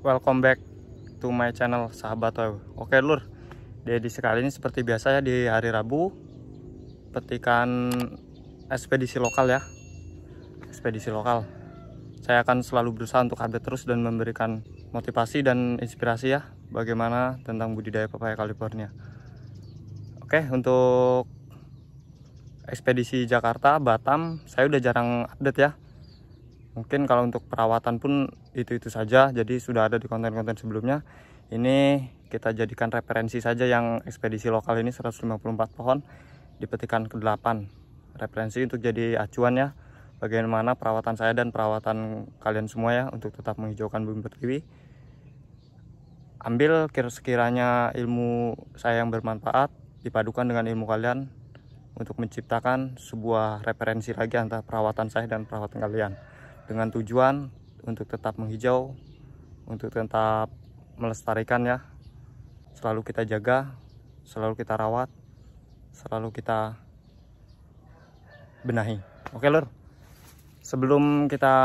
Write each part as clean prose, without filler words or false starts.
welcome back to my channel sahabat WW. Oke lur, di edisi kali ini seperti biasa ya, di hari Rabu petikan ekspedisi lokal ya. Ekspedisi lokal, saya akan selalu berusaha untuk update terus dan memberikan motivasi dan inspirasi ya, bagaimana tentang budidaya pepaya California. Oke, untuk ekspedisi Jakarta, Batam, saya udah jarang update ya. Mungkin kalau untuk perawatan pun itu saja, jadi sudah ada di konten-konten sebelumnya. Ini kita jadikan referensi saja yang ekspedisi lokal ini 154 pohon di petikan ke-8. Referensi untuk jadi acuan ya, bagaimana perawatan saya dan perawatan kalian semua ya, untuk tetap menghijaukan bumi pertiwi. Ambil sekiranya ilmu saya yang bermanfaat dipadukan dengan ilmu kalian untuk menciptakan sebuah referensi lagi antara perawatan saya dan perawatan kalian, dengan tujuan untuk tetap menghijau, untuk tetap melestarikan ya. Selalu kita jaga, selalu kita rawat, selalu kita benahi. Oke lur, sebelum kita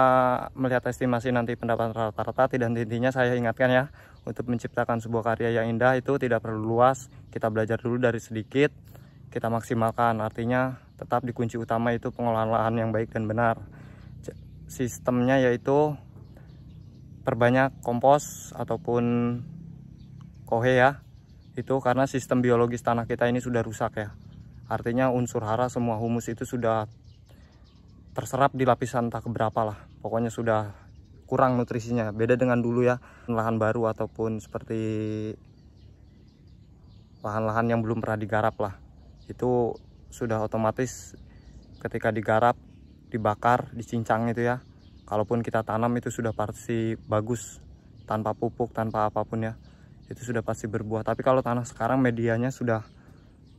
melihat estimasi nanti pendapatan rata-rata, tidak intinya saya ingatkan ya, untuk menciptakan sebuah karya yang indah itu tidak perlu luas. Kita belajar dulu dari sedikit, kita maksimalkan. Artinya tetap dikunci utama itu pengolahan lahan yang baik dan benar. Sistemnya yaitu perbanyak kompos ataupun kohe ya, itu karena sistem biologis tanah kita ini sudah rusak ya. Artinya unsur hara, semua humus itu sudah terserap di lapisan tak keberapa lah, pokoknya sudah kurang nutrisinya. Beda dengan dulu ya, lahan baru ataupun seperti lahan-lahan yang belum pernah digarap lah, itu sudah otomatis ketika digarap, dibakar, dicincang itu ya, kalaupun kita tanam itu sudah pasti bagus, tanpa pupuk, tanpa apapun ya, itu sudah pasti berbuah. Tapi kalau tanah sekarang medianya sudah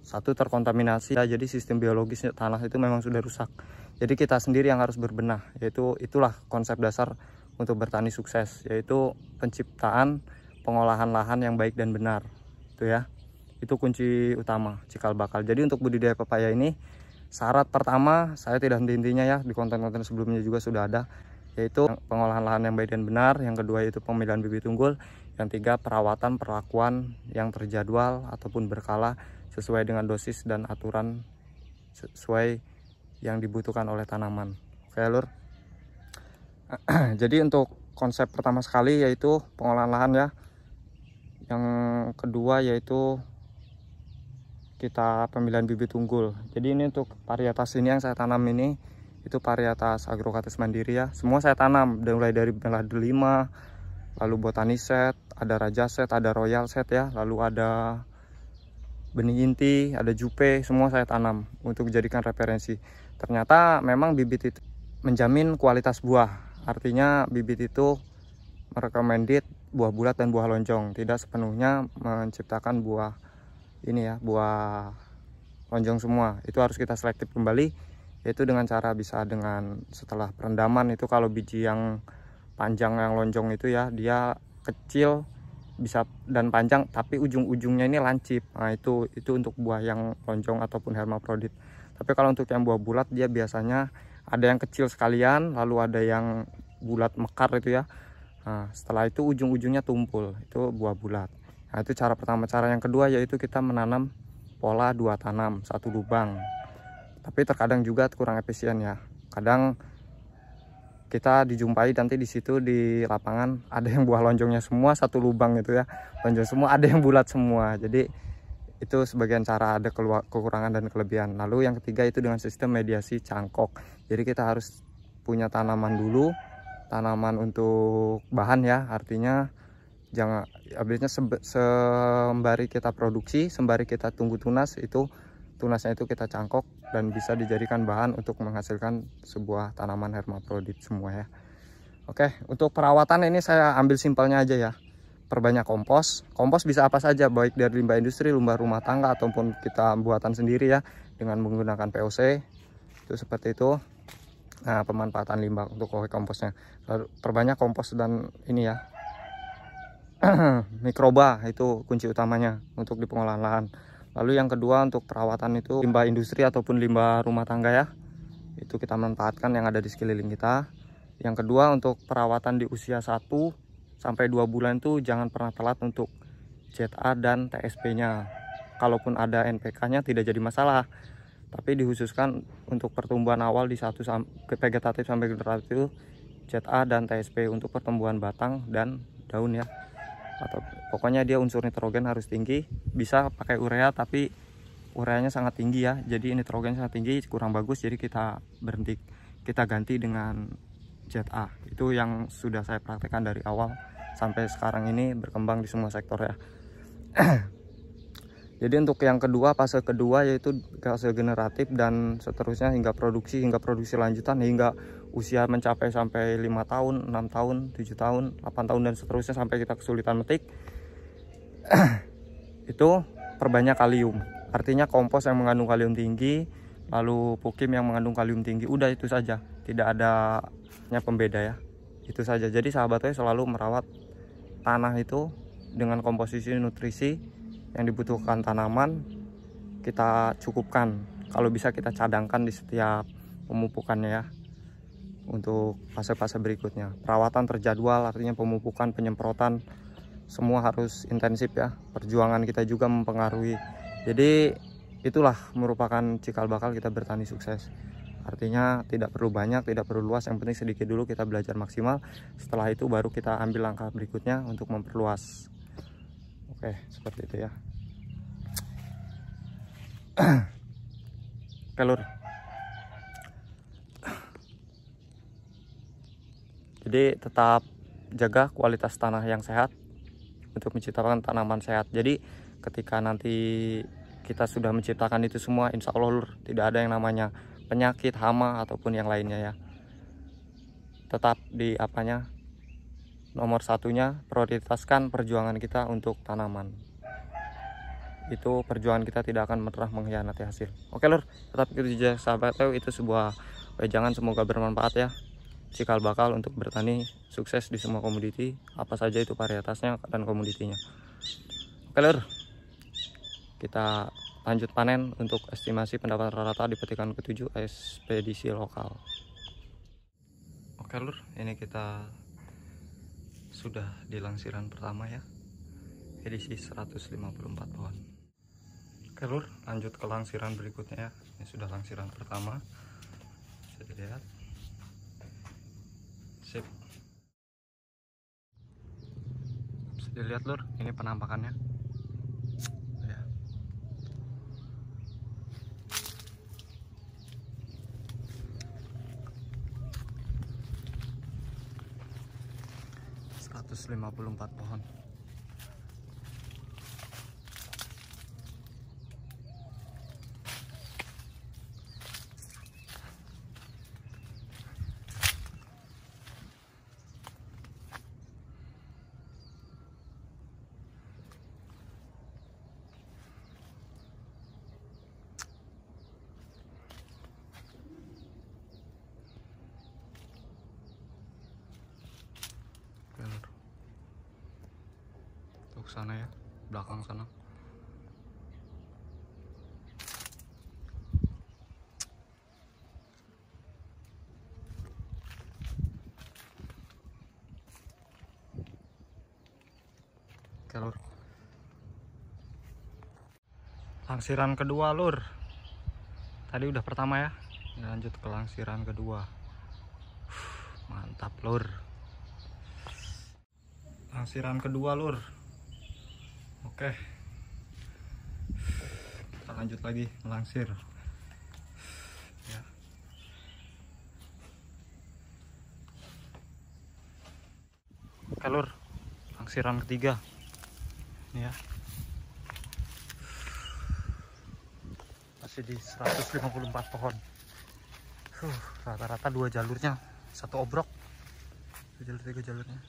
satu terkontaminasi ya, jadi sistem biologis tanah itu memang sudah rusak. Jadi kita sendiri yang harus berbenah, yaitu itulah konsep dasar untuk bertani sukses, yaitu penciptaan pengolahan lahan yang baik dan benar itu ya. Itu kunci utama cikal bakal. Jadi untuk budidaya pepaya ini, syarat pertama, saya tidak henti-hentinya ya, di konten-konten sebelumnya juga sudah ada, yaitu pengolahan lahan yang baik dan benar. Yang kedua itu pemilihan bibit unggul. Yang tiga, perawatan perlakuan yang terjadwal ataupun berkala sesuai dengan dosis dan aturan sesuai yang dibutuhkan oleh tanaman. Oke lur. Jadi untuk konsep pertama sekali yaitu pengolahan lahan ya. Yang kedua yaitu kita pemilihan bibit unggul. Jadi ini untuk varietas ini yang saya tanam ini, itu varietas Agrokates Mandiri ya. Semua saya tanam mulai dari Melado 5, lalu Botani Set, ada Raja Set, ada Royal Set ya, lalu ada benih inti, ada Jupe, semua saya tanam untuk dijadikan referensi. Ternyata memang bibit itu menjamin kualitas buah. Artinya bibit itu merekomendit buah bulat dan buah lonjong, tidak sepenuhnya menciptakan buah ini ya, buah lonjong semua. Itu harus kita selektif kembali, yaitu dengan cara bisa dengan setelah perendaman itu, kalau biji yang panjang yang lonjong itu ya, dia kecil bisa dan panjang tapi ujung-ujungnya ini lancip. Nah itu untuk buah yang lonjong ataupun hermaprodit. Tapi kalau untuk yang buah bulat, dia biasanya ada yang kecil sekalian, lalu ada yang bulat mekar itu ya. Nah setelah itu ujung-ujungnya tumpul, itu buah bulat. Nah itu cara pertama. Cara yang kedua yaitu kita menanam pola 2 tanam 1 lubang. Tapi terkadang juga kurang efisien ya. Kadang kita dijumpai nanti di situ di lapangan ada yang buah lonjongnya semua 1 lubang itu ya, lonjong semua, ada yang bulat semua. Jadi itu sebagian cara, ada kekurangan dan kelebihan. Lalu yang ketiga itu dengan sistem mediasi cangkok. Jadi kita harus punya tanaman dulu, tanaman untuk bahan ya. Artinya jangan habisnya sembari kita produksi, sembari kita tunggu tunas, itu tunasnya itu kita cangkok dan bisa dijadikan bahan untuk menghasilkan sebuah tanaman hermaprodit semua ya. Oke, untuk perawatan ini saya ambil simpelnya aja ya. Perbanyak kompos. Kompos bisa apa saja, baik dari limbah industri, limbah rumah tangga, ataupun kita buatan sendiri ya, dengan menggunakan POC. Itu seperti itu. Nah, pemanfaatan limbah untuk komposnya. Lalu perbanyak kompos dan ini ya, mikroba, itu kunci utamanya untuk di pengolahan lahan. Lalu yang kedua untuk perawatan itu limbah industri ataupun limbah rumah tangga ya, itu kita manfaatkan yang ada di sekeliling kita. Yang kedua untuk perawatan di usia 1 sampai 2 bulan tuh jangan pernah telat untuk ZA dan TSP nya. Kalaupun ada NPK nya tidak jadi masalah, tapi dikhususkan untuk pertumbuhan awal di vegetatif sampai generatif itu ZA dan TSP untuk pertumbuhan batang dan daun ya. Atau pokoknya dia unsur nitrogen harus tinggi. Bisa pakai urea tapi ureanya sangat tinggi ya, jadi nitrogen sangat tinggi, kurang bagus, jadi kita ganti dengan ZA. Itu yang sudah saya praktekkan dari awal sampai sekarang ini, berkembang di semua sektor ya. Jadi untuk yang kedua, fase kedua yaitu fase generatif dan seterusnya hingga produksi lanjutan, hingga usia mencapai sampai 5 tahun, 6 tahun, 7 tahun, 8 tahun dan seterusnya sampai kita kesulitan metik. Itu perbanyak kalium. Artinya kompos yang mengandung kalium tinggi, lalu pukim yang mengandung kalium tinggi. Udah itu saja, tidak adanya pembeda ya. Itu saja. Jadi sahabatnya selalu merawat tanah itu dengan komposisi nutrisi yang dibutuhkan tanaman, kita cukupkan. Kalau bisa kita cadangkan di setiap pemupukannya ya. Untuk fase-fase berikutnya, perawatan terjadwal, artinya pemupukan, penyemprotan, semua harus intensif ya. Perjuangan kita juga mempengaruhi. Jadi itulah merupakan cikal bakal kita bertani sukses. Artinya tidak perlu banyak, tidak perlu luas, yang penting sedikit dulu kita belajar maksimal. Setelah itu baru kita ambil langkah berikutnya untuk memperluas. Oke, seperti itu ya. Oke lur. Jadi tetap jaga kualitas tanah yang sehat untuk menciptakan tanaman sehat. Jadi ketika nanti kita sudah menciptakan itu semua, insya Allah lur, tidak ada yang namanya penyakit, hama ataupun yang lainnya ya. Tetap di nomor satunya, prioritaskan perjuangan kita untuk tanaman. Itu perjuangan kita tidak akan pernah mengkhianati hasil. Oke lur, tetap ikuti jejak sahabat Teo. Itu sebuah wejangan, semoga bermanfaat ya. Cikal bakal untuk bertani sukses di semua komoditi, apa saja itu varietasnya dan komoditinya. Oke lur, kita lanjut panen untuk estimasi pendapatan rata-rata di petikan ke-7 ekspedisi lokal. Oke lur, ini kita sudah di langsiran pertama ya, edisi 154 pohon. Oke lur, lanjut ke langsiran berikutnya ya. Ini sudah langsiran pertama, bisa dilihat. Sip. Bisa dilihat lur, ini penampakannya ya. Seratus 154 pohon. Tuh sana ya, belakang sana. Oke lur, langsiran kedua lur. Tadi udah pertama ya, lanjut ke langsiran kedua. Mantap lur. Langsiran kedua lur. Oke, kita lanjut lagi melangsir ya. Oke lur, langsiran ketiga ini ya, masih di 154 pohon. Rata-rata 2 jalurnya, 1 obrok, 2 jalur 3 jalurnya.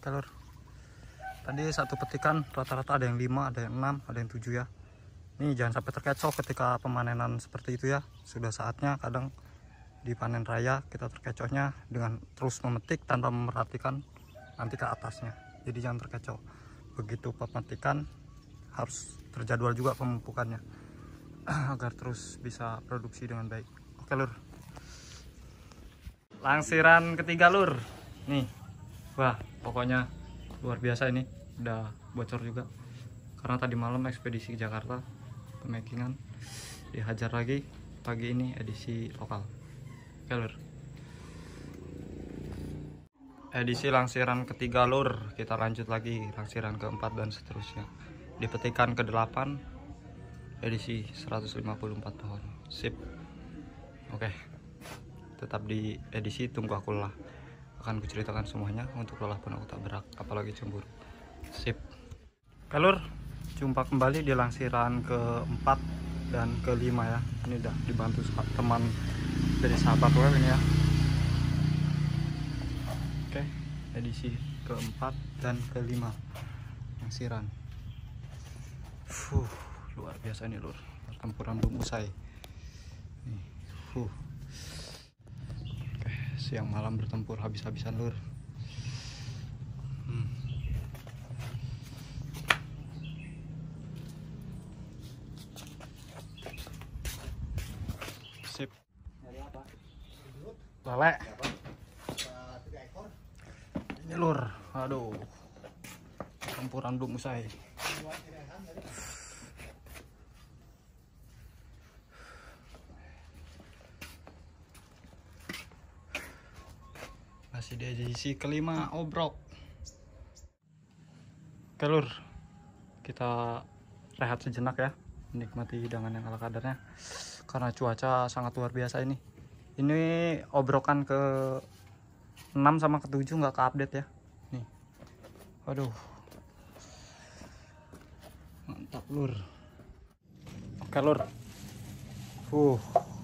Oke lur, tadi satu petikan rata-rata ada yang 5, ada yang 6, ada yang 7 ya. Ini jangan sampai terkecoh ketika pemanenan seperti itu ya. Sudah saatnya kadang di panen raya kita terkecohnya dengan terus memetik tanpa memperhatikan nanti ke atasnya. Jadi jangan terkecoh. Begitu pemetikan harus terjadwal juga pemupukannya agar terus bisa produksi dengan baik. Oke lur, langsiran ketiga lur. nih. Wah, pokoknya luar biasa ini. Udah bocor juga karena tadi malam ekspedisi ke Jakarta pemakingan, dihajar lagi pagi ini edisi lokal. Oke lur, edisi lansiran ketiga lur, kita lanjut lagi lansiran keempat dan seterusnya di petikan ke-8 edisi 154 pohon. Sip. Oke, tetap di edisi tunggu aku lah, akan kuceritakan semuanya. Untuk lelah pun aku tak berak, apalagi cemburu. Sip. Oke lur, jumpa kembali di lansiran ke-4 dan ke-5 ya. Ini udah dibantu teman dari sahabat web ini ya. Oke, edisi ke-4 dan ke-5 lansiran. Luar biasa nih lur, pertempuran belum usai nih. Oke, siang malam bertempur habis-habisan lur. Sip. Lele ini lur, aduh, pertempuran belum usai. Masih di edisi ke-5 obrok. Oke lur, kita rehat sejenak ya, menikmati hidangan yang ala kadarnya karena cuaca sangat luar biasa ini. Ini obrokan ke-6 sama ke-7 nggak ke-update ya nih. Waduh, mantap lur. Oke lur,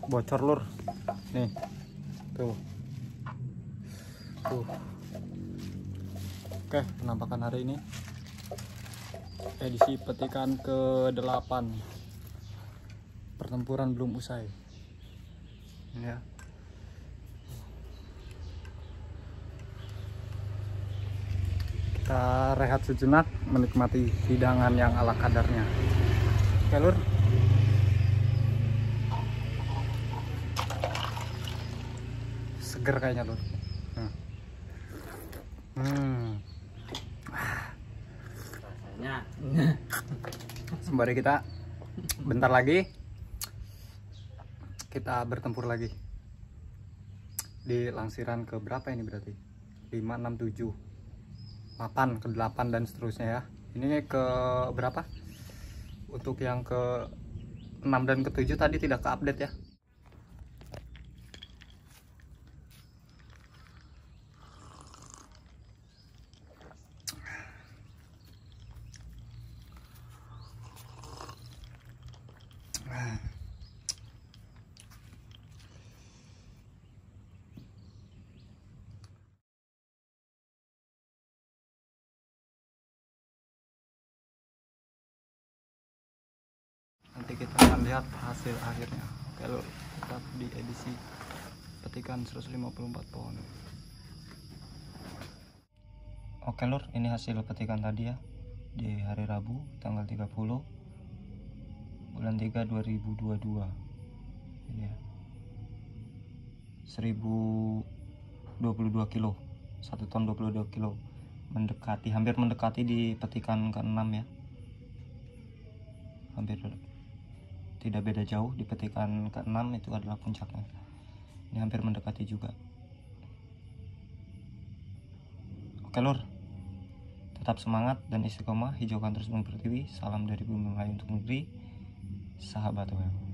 bocor lur nih tuh. Oke, penampakan hari ini edisi petikan ke-8, pertempuran belum usai ini ya. Kita rehat sejenak menikmati hidangan yang ala kadarnya. Oke lur, seger kayaknya lur. Sembari kita bentar lagi kita bertempur lagi di lansiran ke berapa ini, berarti 5, 6, 7, 8, ke-8 dan seterusnya ya. Ini ke berapa? Untuk yang ke-6 dan ke-7 tadi tidak ke-update ya. Nanti kita akan lihat hasil akhirnya. Oke lur, tetap di edisi petikan 154 pohon. Oke lur, ini hasil petikan tadi ya, di hari Rabu tanggal 30 bulan 3 2022 ini ya, 1022 kilo, 1 ton 22 kilo, mendekati, hampir mendekati di petikan ke-6 ya, hampir tidak beda jauh. Di petikan ke-6 itu adalah puncaknya, ini hampir mendekati juga. Oke lur, tetap semangat dan istiqomah, hijaukan terus Bumi Pertiwi. Salam dari Bumi Melayu untuk negeri, sahabat web.